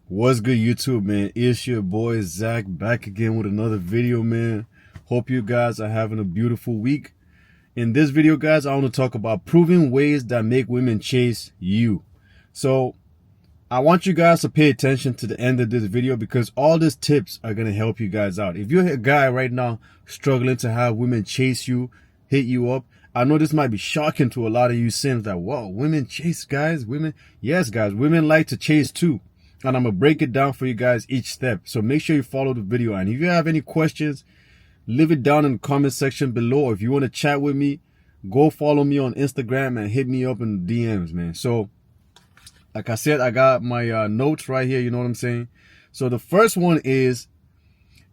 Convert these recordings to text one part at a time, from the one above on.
What's good, YouTube, man? It's your boy Zach back again with another video, man. Hope you guys are having a beautiful week. In this video, guys, I want to talk about proven ways that make women chase you. So I want you guys to pay attention to the end of this video because all these tips are going to help you guys out. If you're a guy right now struggling to have women chase you, hit you up, I know this might be shocking to a lot of you sims that, whoa, women chase guys, women. Yes, guys, women like to chase too. And I'm going to break it down for you guys each step. So make sure you follow the video. And if you have any questions, leave it down in the comment section below. If you want to chat with me, go follow me on Instagram and hit me up in the DMs, man. So like I said, I got my notes right here. You know what I'm saying? So the first one is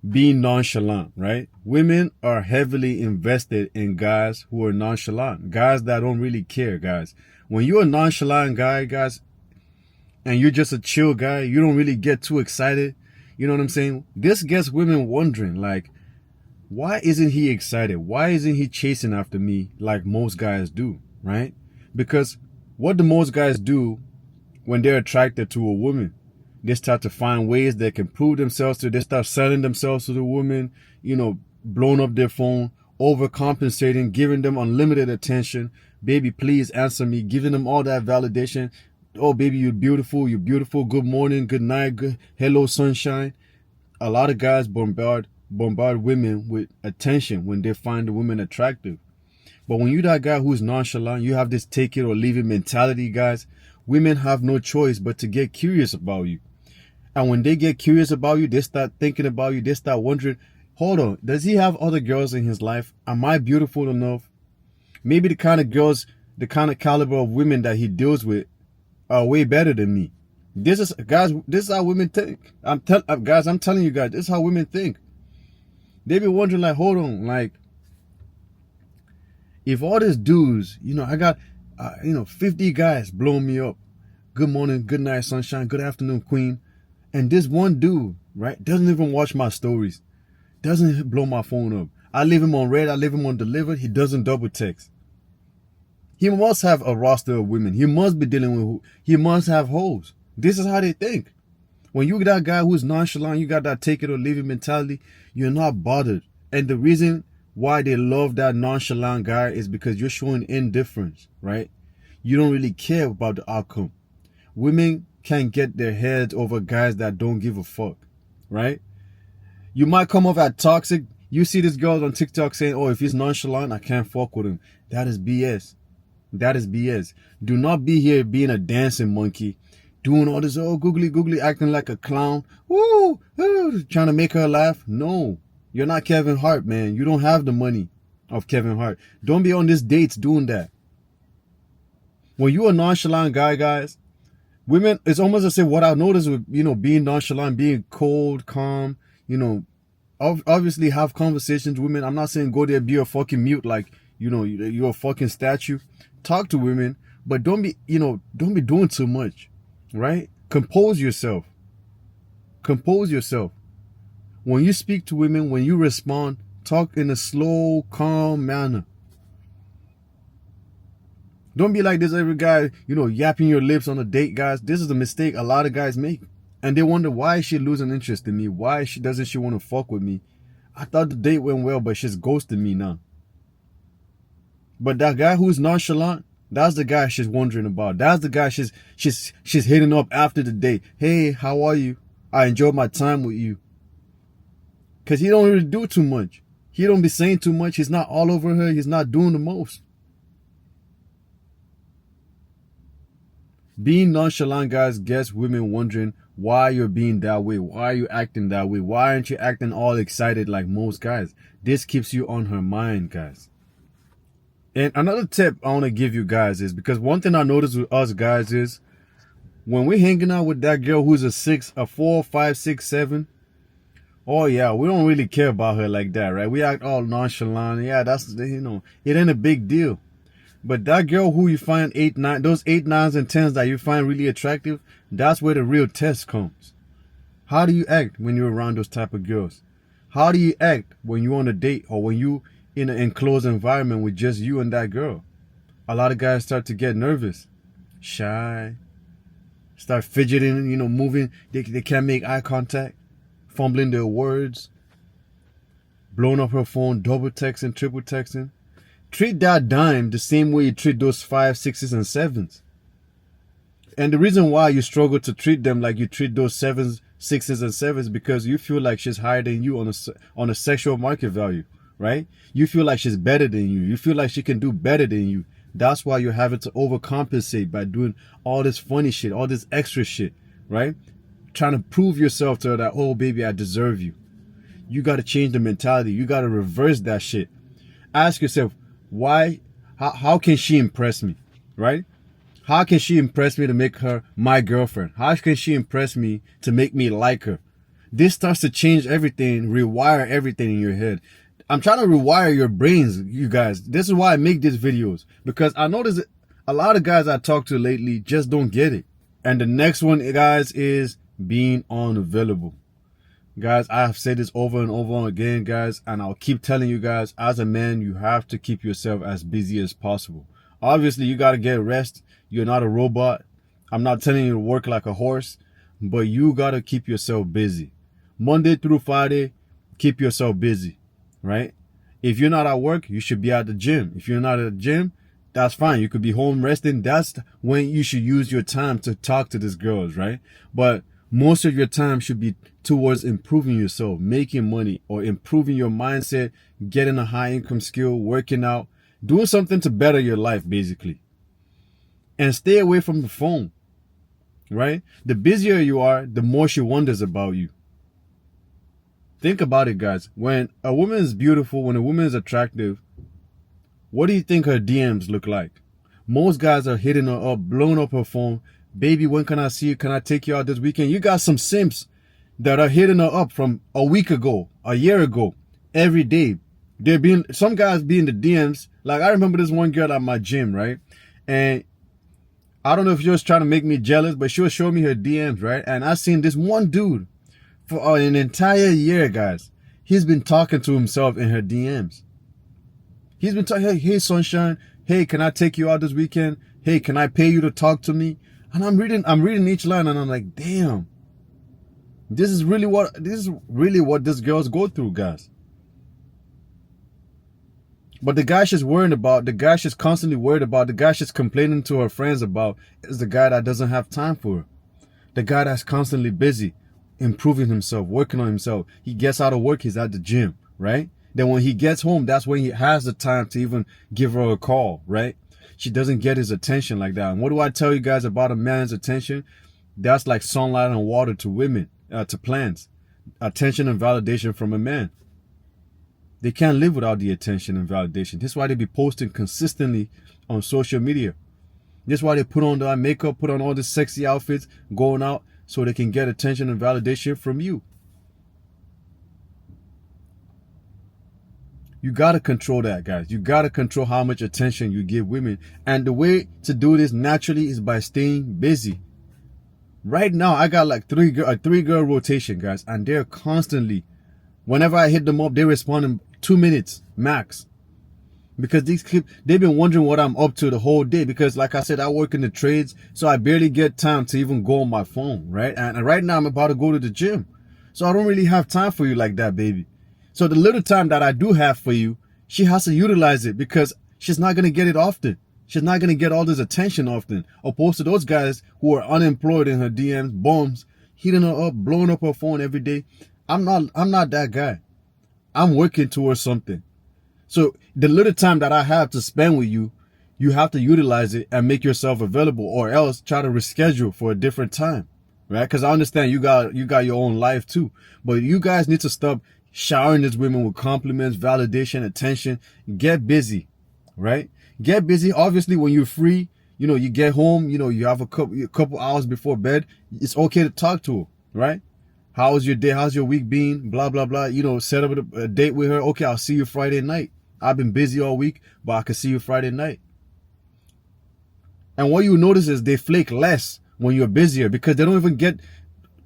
being nonchalant, right? Women are heavily invested in guys who are nonchalant, guys that don't really care, guys. When you're a nonchalant guy, guys, and you're just a chill guy, you don't really get too excited. You know what I'm saying? This gets women wondering, like, why isn't he excited? Why isn't he chasing after me like most guys do, right? Because what do most guys do when they're attracted to a woman? They start to find ways they can prove themselves to. They start selling themselves to the woman, you know, blowing up their phone, overcompensating, giving them unlimited attention. Baby, please answer me, giving them all that validation. Oh, baby, you're beautiful. You're beautiful. Good morning. Good night. Good. Hello, sunshine. A lot of guys bombard women with attention when they find the women attractive. But when you're that guy who's nonchalant, you have this take it or leave it mentality, guys. Women have no choice but to get curious about you. And when they get curious about you, they start thinking about you. They start wondering, hold on, does he have other girls in his life? Am I beautiful enough? Maybe the kind of girls, the kind of caliber of women that he deals with are way better than me. This is, guys, this is how women think. I'm telling you guys, this is how women think. They be wondering, like, hold on, like, if all these dudes, you know, I got, 50 guys blowing me up. Good morning, good night, sunshine, good afternoon, queen. And this one dude, right, doesn't even watch my stories. Doesn't blow my phone up. I leave him on read, I leave him on delivered. He doesn't double text. He must have a roster of women. He must be dealing with, he must have hoes. This is how they think. When you that guy who's nonchalant, you got that take it or leave it mentality, you're not bothered. And the reason why they love that nonchalant guy is because you're showing indifference, right? You don't really care about the outcome. Women can't get their heads over guys that don't give a fuck, right? You might come off as toxic. You see this girl on TikTok saying, oh, if he's nonchalant, I can't fuck with him. That is BS. That is BS. Do not be here being a dancing monkey, doing all this, oh, googly, acting like a clown. Woo, trying to make her laugh. No, you're not Kevin Hart, man. You don't have the money of Kevin Hart. Don't be on these dates doing that. When you're a nonchalant guy, guys, women, it's almost as if what I noticed with, being nonchalant, being cold, calm, obviously have conversations with women. I'm not saying go there, be a fucking mute, like, you're a fucking statue. Talk to women, but don't be doing too much, right? Compose yourself. Compose yourself. When you speak to women, when you respond, talk in a slow, calm manner. Don't be like this every guy, yapping your lips on a date, guys. This is a mistake a lot of guys make. And they wonder, why is she losing interest in me? Why doesn't she want to fuck with me? I thought the date went well, but she's ghosting me now. But that guy who's nonchalant, that's the guy she's wondering about. That's the guy she's hitting up after the date. Hey, how are you? I enjoyed my time with you. Because he don't really do too much. He don't be saying too much. He's not all over her. He's not doing the most. Being nonchalant, guys, gets women wondering why you're being that way. Why are you acting that way? Why aren't you acting all excited like most guys? This keeps you on her mind, guys. And another tip I want to give you guys is, because one thing I noticed with us guys is when we're hanging out with that girl who's a 4, 5, 6, 7, oh yeah, we don't really care about her like that, right? We act all nonchalant. Yeah, that's, it ain't a big deal. But that girl who you find 8, 9, those 8, 9s and 10s that you find really attractive, that's where the real test comes. How do you act when you're around those type of girls? How do you act when you're on a date or when you in an enclosed environment with just you and that girl? A lot of guys start to get nervous, shy, start fidgeting, you know, moving. They can't make eye contact, fumbling their words, blowing up her phone, double texting, triple texting. Treat that dime the same way you treat those 5, 6s, and 7s. And the reason why you struggle to treat them like you treat those 7s, 6s, and 7s because you feel like she's higher than you on a sexual market value, right? You feel like she's better than you. You feel like she can do better than you. That's why you're having to overcompensate by doing all this funny shit, all this extra shit, right? Trying to prove yourself to her that, oh, baby, I deserve you. You got to change the mentality. You got to reverse that shit. Ask yourself, why, how can she impress me, right? How can she impress me to make her my girlfriend? How can she impress me to make me like her? This starts to change everything, rewire everything in your head. I'm trying to rewire your brains, you guys. This is why I make these videos. Because I notice a lot of guys I talk to lately just don't get it. And the next one, guys, is being unavailable. Guys, I have said this over and over again, guys. And I'll keep telling you guys, as a man, you have to keep yourself as busy as possible. Obviously, you got to get rest. You're not a robot. I'm not telling you to work like a horse. But you got to keep yourself busy. Monday through Friday, keep yourself busy. Right? If you're not at work, you should be at the gym. If you're not at the gym, that's fine. You could be home resting. That's when you should use your time to talk to these girls, right? But most of your time should be towards improving yourself, making money, or improving your mindset, getting a high income skill, working out, doing something to better your life, basically. And stay away from the phone, right? The busier you are, the more she wonders about you. Think about it, guys. When a woman is beautiful, when a woman is attractive, what do you think her DMs look like? Most guys are hitting her up, blowing up her phone. Baby, when can I see you? Can I take you out this weekend? You got some simps that are hitting her up from a week ago, a year ago, every day. Some guys be in the DMs. Like, I remember this one girl at my gym, right? And I don't know if she was trying to make me jealous, but she was showing me her DMs, right? And I seen this one dude. For an entire year, guys, he's been talking to himself in her DMs. He's been talking, hey, sunshine, hey, can I take you out this weekend? Hey, can I pay you to talk to me? And I'm reading each line, and I'm like, damn, this is really what this girls go through, guys. But the guy she's worried about, the guy she's constantly worried about, the guy she's complaining to her friends about is the guy that doesn't have time for her. The guy that's constantly busy, improving himself, working on himself. He gets out of work, he's at the gym, right? Then when he gets home, that's when he has the time to even give her a call, right? She doesn't get his attention like that. And what do I tell you guys about a man's attention? That's like sunlight and water to women, to plants. Attention and validation from a man. They can't live without the attention and validation. That's why they be posting consistently on social media. That's why they put on their makeup, put on all the sexy outfits, going out, so they can get attention and validation from you. You got to control that, guys. You got to control how much attention you give women. And the way to do this naturally is by staying busy. Right now, I got like a three-girl rotation, guys. And they're constantly, whenever I hit them up, they respond in 2 minutes max. Because they've been wondering what I'm up to the whole day. Because like I said, I work in the trades, so I barely get time to even go on my phone, right? And right now I'm about to go to the gym. So I don't really have time for you like that, baby. So the little time that I do have for you, she has to utilize it because she's not going to get it often. She's not going to get all this attention often. Opposed to those guys who are unemployed in her DMs, bombs, hitting her up, blowing up her phone every day. I'm not that guy. I'm working towards something. So the little time that I have to spend with you, you have to utilize it and make yourself available, or else try to reschedule for a different time, right? Because I understand you got your own life too, but you guys need to stop showering these women with compliments, validation, attention. Get busy, right? Get busy. Obviously, when you're free, you get home, you have a couple hours before bed. It's okay to talk to her, right? How's your day? How's your week been? Blah, blah, blah. Set up a date with her. Okay, I'll see you Friday night. I've been busy all week, but I can see you Friday night. And what you notice is they flake less when you're busier because they don't even get...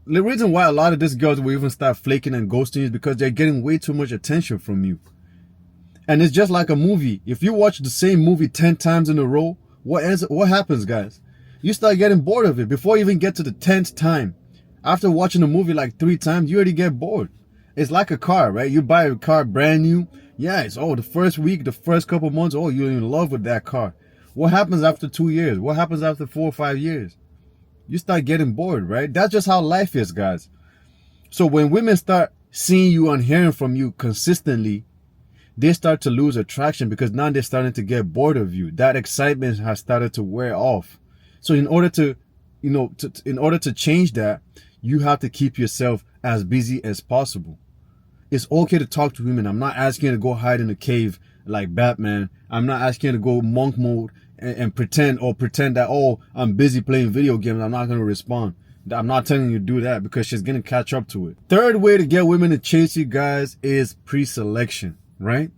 The reason why a lot of these girls will even start flaking and ghosting is because they're getting way too much attention from you. And it's just like a movie. If you watch the same movie 10 times in a row, what happens, guys? you start getting bored of it before you even get to the 10th time. After watching a movie like 3 times, you already get bored. It's like a car, right? You buy a car brand new. Yeah, it's, the first week, the first couple months, you're in love with that car. What happens after 2 years? What happens after 4 or 5 years? You start getting bored, right? That's just how life is, guys. So when women start seeing you and hearing from you consistently, they start to lose attraction because now they're starting to get bored of you. That excitement has started to wear off. So in order to, in order to change that, you have to keep yourself as busy as possible. It's okay to talk to women. I'm not asking you to go hide in a cave like Batman. I'm not asking you to go monk mode and pretend that, I'm busy playing video games. I'm not going to respond. I'm not telling you to do that because she's going to catch up to it. Third way to get women to chase you guys is pre-selection, right?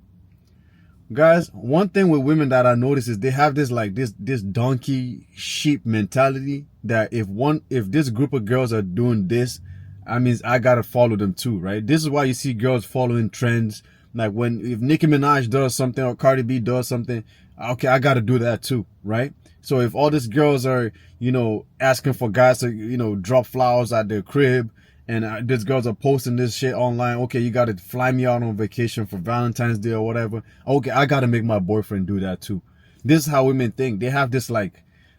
Guys, one thing with women that I notice is they have this this donkey sheep mentality that if this group of girls are doing this, I mean, I gotta follow them too, right? This is why you see girls following trends. Like if Nicki Minaj does something or Cardi B does something, okay, I gotta do that too, right? So if all these girls are, asking for guys to, drop flowers at their crib, and these girls are posting this shit online, okay, you gotta fly me out on vacation for Valentine's Day or whatever. Okay, I gotta make my boyfriend do that too. This is how women think. They have this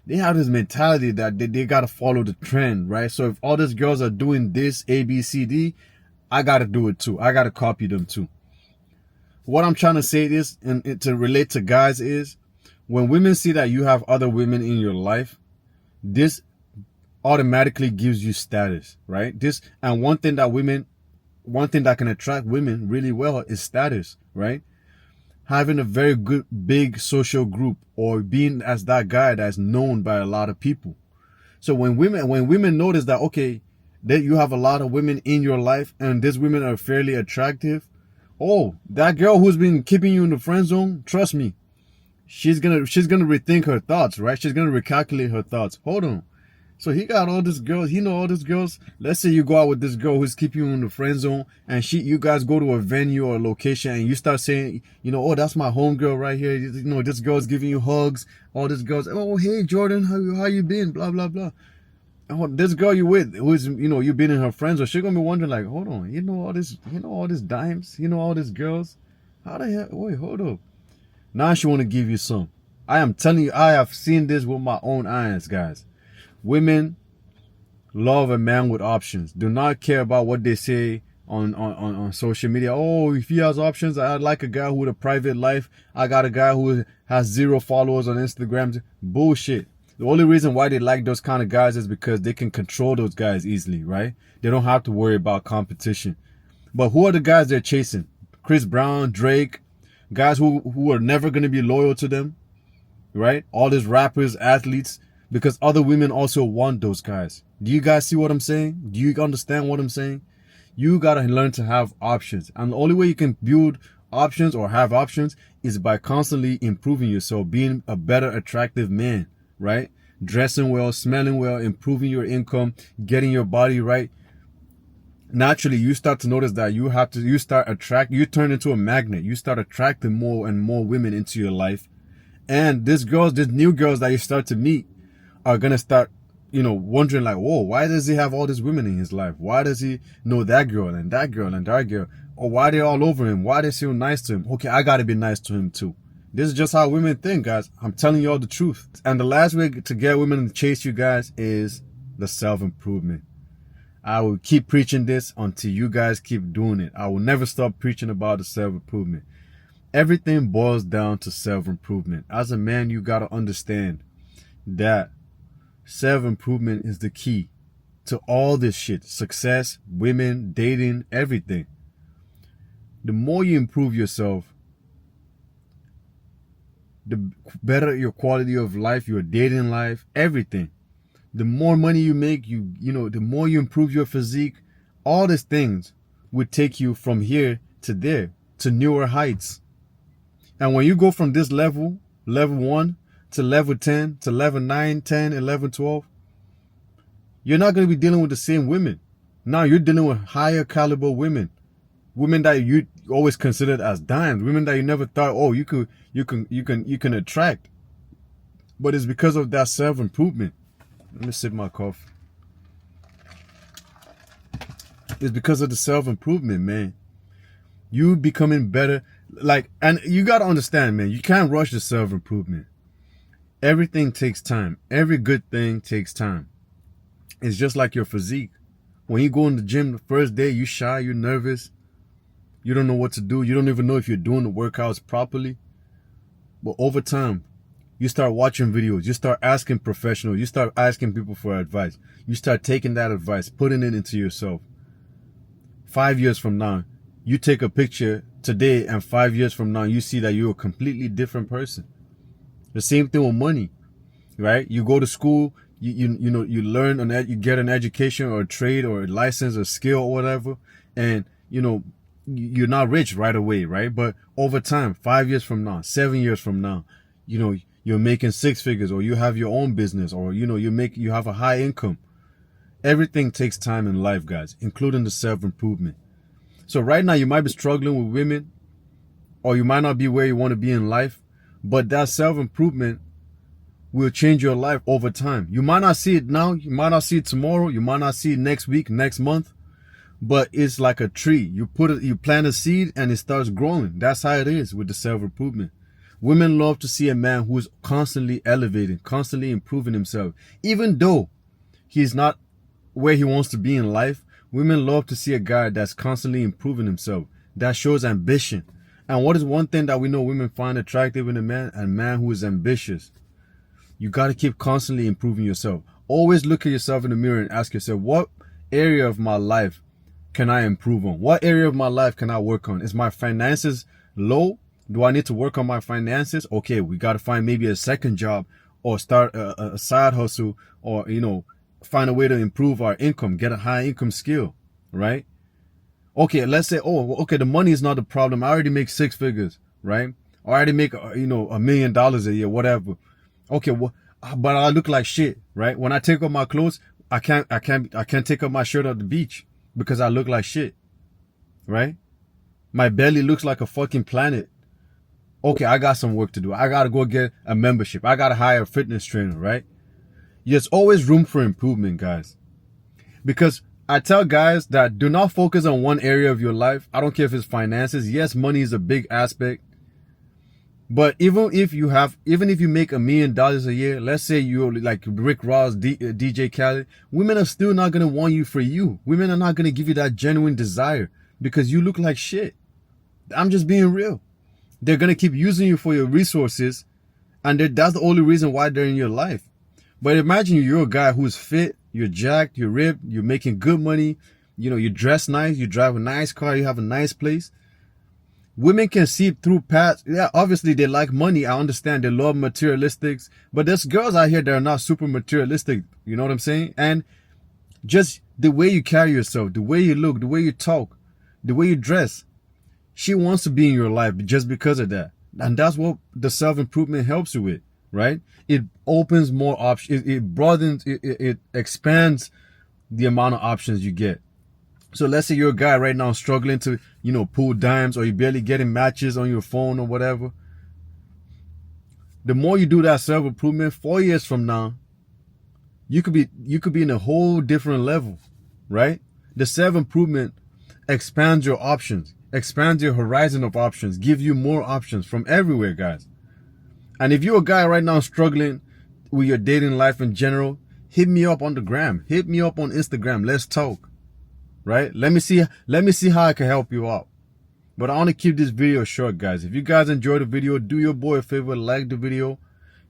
mentality that they gotta follow the trend, right? So if all these girls are doing this A, B, C, D, I gotta do it too. I gotta copy them too. What I'm trying to say is, and to relate to guys, is when women see that you have other women in your life, this automatically gives you status, right? And one thing that can attract women really well is status, right? Having a very good big social group, or being as that guy that's known by a lot of people. So when women notice that, okay, that you have a lot of women in your life and these women are fairly attractive, that girl who's been keeping you in the friend zone, trust me, she's gonna rethink her thoughts, right? She's gonna recalculate her thoughts. Hold on. So he got all these girls. He know all these girls. Let's say you go out with this girl who's keeping you in the friend zone, and you guys go to a venue or a location, and you start saying, that's my homegirl right here. This girl's giving you hugs. All these girls, hey Jordan, how you been? Blah blah blah. This girl you with, who's you've been in her friends, or she's gonna be wondering like, hold on, all these dimes, all these girls. How the hell? Wait, hold up. Now she want to give you some. I am telling you, I have seen this with my own eyes, guys. Women love a man with options. Do not care about what they say on social media. If he has options, I'd like a guy with a private life. I got a guy who has 0 followers on Instagram. Bullshit. The only reason why they like those kind of guys is because they can control those guys easily, right? They don't have to worry about competition. But who are the guys they're chasing? Chris Brown, Drake, guys who are never going to be loyal to them, right? All these rappers, athletes, because other women also want those guys. Do you guys see what I'm saying? Do you understand what I'm saying? You got to learn to have options. And the only way you can build options or have options is by constantly improving yourself, being a better, attractive man, right? Dressing well, smelling well, improving your income, getting your body right. Naturally, you start to notice that you turn into a magnet. You start attracting more and more women into your life. And these new girls that you start to meet are going to start, wondering like, whoa, why does he have all these women in his life? Why does he know that girl and that girl and that girl? Or why they all over him? Why they so nice to him? Okay, I got to be nice to him too. This is just how women think, guys. I'm telling you all the truth. And the last way to get women to chase you guys is the self-improvement. I will keep preaching this until you guys keep doing it. I will never stop preaching about the self-improvement. Everything boils down to self-improvement. As a man, you got to understand that self-improvement is the key to all this shit. Success, women, dating, everything. The more you improve yourself, the better your quality of life, your dating life, everything. The more money you make, the more you improve your physique, all these things would take you from here to there, to newer heights. And when you go from this level 1, to level 10, to level 9, 10, 11, 12, you're not going to be dealing with the same women. Now you're dealing with higher caliber women. Women that you always considered as dimes. Women that you never thought, you can attract. But it's because of that self-improvement. Let me sip my coffee. It's because of the self-improvement, man. You becoming better. Like, and you got to understand, man, you can't rush the self-improvement. Everything takes time. Every good thing takes time. It's just like your physique. When you go in the gym the first day, you shy, you're nervous. You don't know what to do. You don't even know if you're doing the workouts properly. But over time, you start watching videos. You start asking professionals. You start asking people for advice. You start taking that advice, putting it into yourself. 5 years from now, you take a picture today, and 5 years from now, you see that you're a completely different person. The same thing with money, right? You go to school, you learn, you get an education or a trade or a license or skill or whatever, and you're not rich right away, right? But over time, 5 years from now, 7 years from now, you're making six figures, or you have your own business, or you have a high income. Everything takes time in life, guys, including the self-improvement. So right now you might be struggling with women, or you might not be where you want to be in life, but that self-improvement will change your life over time. You might not see it now, you might not see it tomorrow, you might not see it next week, next month, but it's like a tree. You plant a seed and it starts growing. That's how it is with the self-improvement. Women love to see a man who's constantly elevating, constantly improving himself. Even though he's not where he wants to be in life, women love to see a guy that's constantly improving himself, that shows ambition. And what is one thing that we know women find attractive in a man? A man who is ambitious. You got to keep constantly improving yourself. Always look at yourself in the mirror and ask yourself, what area of my life can I improve on? What area of my life can I work on? Is my finances low? Do I need to work on my finances? Okay, we got to find maybe a second job, or start a side hustle, or, find a way to improve our income, get a high income skill, right? Okay, let's say, the money is not the problem. I already make six figures, right? Or I already make, $1 million a year, whatever. Okay, but I look like shit, right? When I take off my clothes, I can't take off my shirt at the beach because I look like shit, right? My belly looks like a fucking planet. Okay, I got some work to do. I got to go get a membership. I got to hire a fitness trainer, right? There's always room for improvement, guys. Because I tell guys that do not focus on one area of your life. I don't care if it's finances. Yes, money is a big aspect. But even if you make $1 million a year, let's say you're like Rick Ross, DJ Khaled, women are still not going to want you for you. Women are not going to give you that genuine desire because you look like shit. I'm just being real. They're going to keep using you for your resources, and that's the only reason why they're in your life. But imagine you're a guy who's fit, you're jacked, you're ripped, you're making good money, you dress nice, you drive a nice car, you have a nice place. Women can see through past. Yeah, obviously they like money. I understand they love materialistics, but there's girls out here that are not super materialistic. You know what I'm saying? And just the way you carry yourself, the way you look, the way you talk, the way you dress, she wants to be in your life just because of that. And that's what the self-improvement helps you with, right? It opens more options. It broadens, it expands the amount of options you get. So let's say you're a guy right now struggling to, pull dimes, or you're barely getting matches on your phone or whatever. The more you do that self-improvement, 4 years from now, you could be in a whole different level, right? The self-improvement expands your options, expands your horizon of options, give you more options from everywhere, guys. And if you're a guy right now struggling with your dating life in general, hit me up on the gram. Hit me up on Instagram. Let's talk. Right? Let me see how I can help you out. But I want to keep this video short, guys. If you guys enjoyed the video, do your boy a favor, like the video,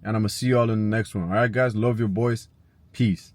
and I'm going to see you all in the next one. All right, guys? Love your boys. Peace.